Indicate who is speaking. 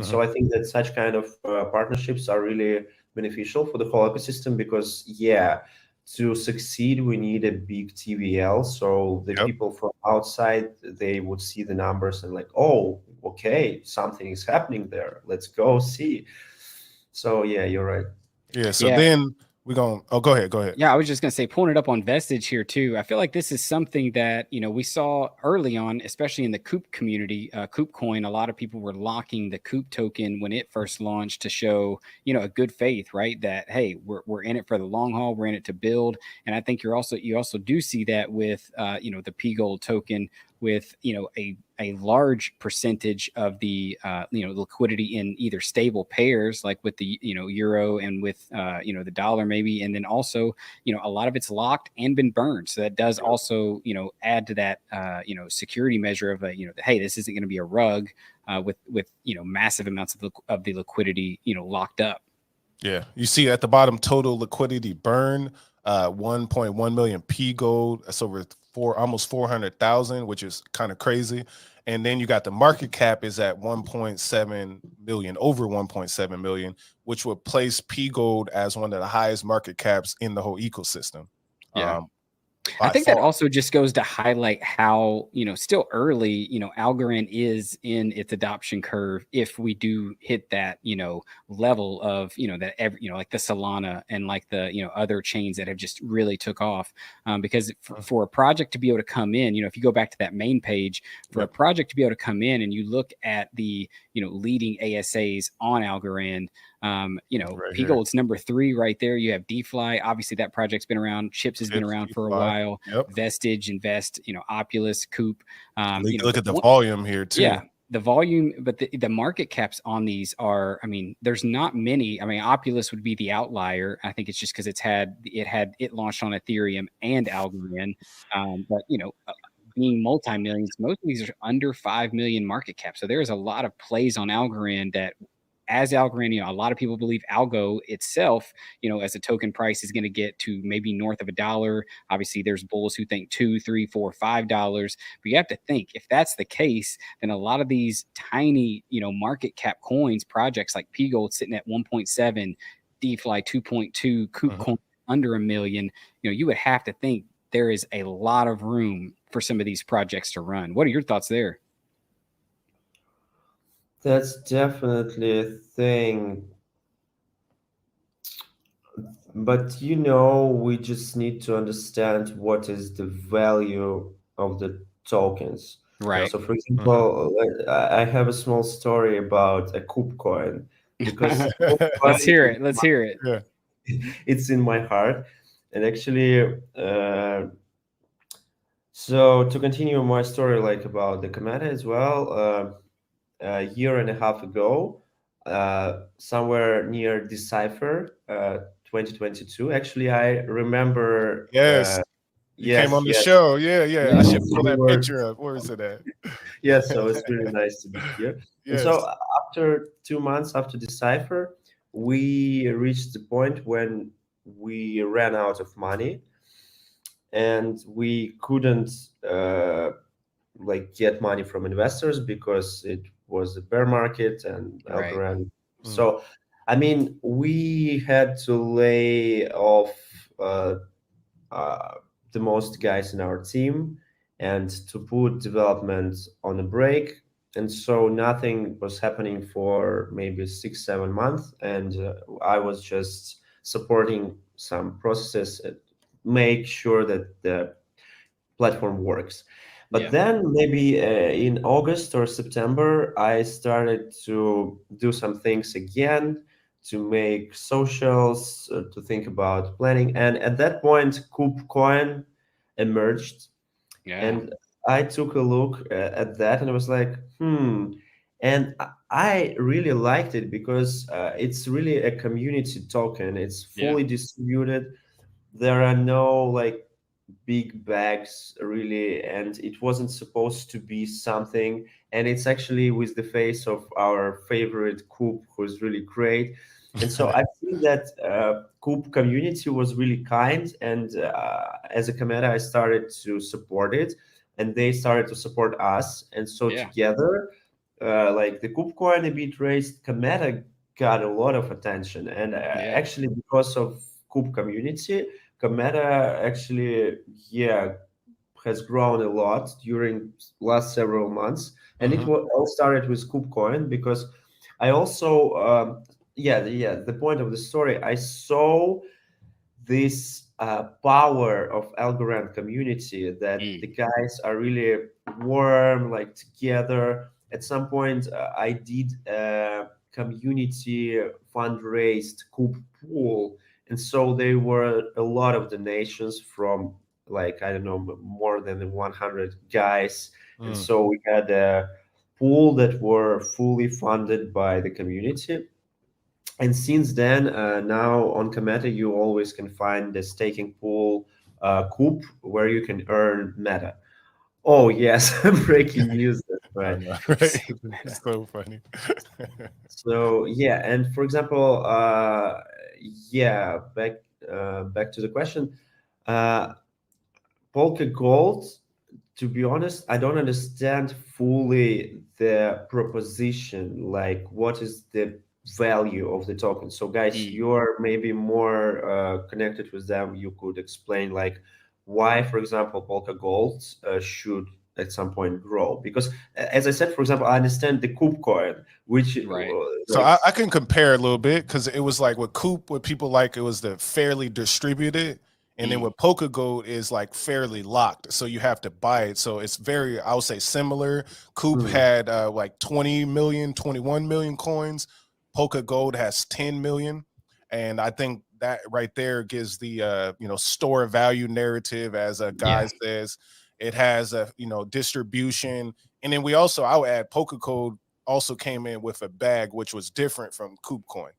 Speaker 1: so I think that such kind of partnerships are really beneficial for the whole ecosystem because, yeah, to succeed, we need a big TVL. So the
Speaker 2: Yep.
Speaker 1: people from outside, they would see the numbers and like, oh, okay, something is happening there. Let's go see. So yeah, you're right.
Speaker 2: Yeah. So
Speaker 3: Yeah.
Speaker 2: then we're going, oh, go ahead. Go ahead.
Speaker 3: Yeah, I was just going to say, pulling it up on Vestige here too. I feel like this is something that, we saw early on, especially in the Coop community, Coop coin. A lot of people were locking the Coop token when it first launched to show, a good faith, right? That, hey, we're in it for the long haul. We're in it to build. And I think you also do see that with, the P Gold token with, a large percentage of the liquidity in either stable pairs like with the euro and with the dollar maybe, and then also a lot of it's locked and been burned, so that does also add to that security measure of hey, this isn't going to be a rug with massive amounts of the liquidity locked up.
Speaker 2: Yeah, you see at the bottom, total liquidity burn, 1.1 million P Gold. That's over almost 400,000, which is kind of crazy. And then you got the market cap is at 1.7 million, over 1.7 million, which would place P Gold as one of the highest market caps in the whole ecosystem.
Speaker 3: Yeah. I think that also just goes to highlight how, still early, Algorand is in its adoption curve. If we do hit that, level of, that like the Solana and like the, other chains that have just really took off. Because for a project to be able to come in, if you go back to that main page, for a project to be able to come in and you look at the, leading ASAs on Algorand, right P Gold's number 3 right there. You have DFly. Obviously, that project's been around. Chips has been around for a while.
Speaker 2: Yep.
Speaker 3: Vestige, Invest, Opulus, Coop.
Speaker 2: Look at the volume here too.
Speaker 3: Yeah, the volume, but the market caps on these are, there's not many. Opulus would be the outlier. I think it's just because it launched on Ethereum and Algorand. But being multi-millions, most of these are under 5 million market cap. So there's a lot of plays on Algorand that, as Algorand, a lot of people believe Algo itself, as a token price is going to get to maybe north of $1. Obviously, there's bulls who think $2, $3, $4, $5. But you have to think, if that's the case, then a lot of these tiny, market cap coins, projects like P Gold sitting at 1.7, DFly 2.2, Coop coin under $1 million, you would have to think there is a lot of room for some of these projects to run. What are your thoughts there?
Speaker 1: That's definitely a thing. But we just need to understand what is the value of the tokens.
Speaker 3: Right.
Speaker 1: So, for example, I have a small story about a Coop coin because
Speaker 3: let's hear it.
Speaker 2: Yeah.
Speaker 1: It's in my heart. And actually, so to continue my story, like about the Cometa as well, a year and a half ago, somewhere near Decipher, 2022. Actually, I remember.
Speaker 2: Yes. You came on the show. Yeah. I should pull that picture up. Where is it at?
Speaker 1: Yeah, so it's really nice to be here. Yes. And so after 2 months after Decipher, we reached the point when we ran out of money and we couldn't get money from investors because it was a bear market and Algorand. So, we had to lay off the most guys in our team and to put development on a break. And so nothing was happening for maybe 6-7 months. And I was just supporting some processes and make sure that the platform works. But then maybe in August or September, I started to do some things again, to make socials, to think about planning. And at that point, Coop coin emerged. Yeah. And I took a look at that and I was like, And I really liked it because it's really a community token. It's fully distributed. There are no big bags really, and it wasn't supposed to be something. And it's actually with the face of our favorite Coop, who's really great. And so I feel that Coop community was really kind. And as a Cometa, I started to support it and they started to support us. And so together, like the KubeCoin a bit raised, Cometa got a lot of attention, and actually because of Kube community, Cometa actually has grown a lot during last several months, and it all started with KubeCoin because I also the point of the story, I saw this power of Algorand community, that the guys are really warm, like together. At some point, I did a community fundraised Kube pool, and so there were a lot of donations from, like, I don't know, more than 100 guys, and so we had a pool that were fully funded by the community. And since then, now on Cometa, you always can find the staking pool Kube, where you can earn Meta. Oh yes, breaking news. That's right.
Speaker 2: I know, right? It's so funny.
Speaker 1: So yeah, and for example, back to the question, Polka Gold. To be honest, I don't understand fully the proposition. Like, what is the value of the token? So, guys, you're maybe more connected with them. You could explain, like, why, for example, Polka Gold should at some point grow. Because, as I said, for example, I understand the KubeCoin, which
Speaker 2: so I can compare a little bit, because it was like with Kube, what people like, it was the fairly distributed. And then with Polka Gold is like fairly locked, so you have to buy it. So it's very, I would say, similar. Kube had like 20 million, 21 million coins. Polka Gold has 10 million, and I think that right there gives the store value narrative, as a guy says. It has a distribution, and then I would add Polka Gold also came in with a bag which was different from KubeCoin.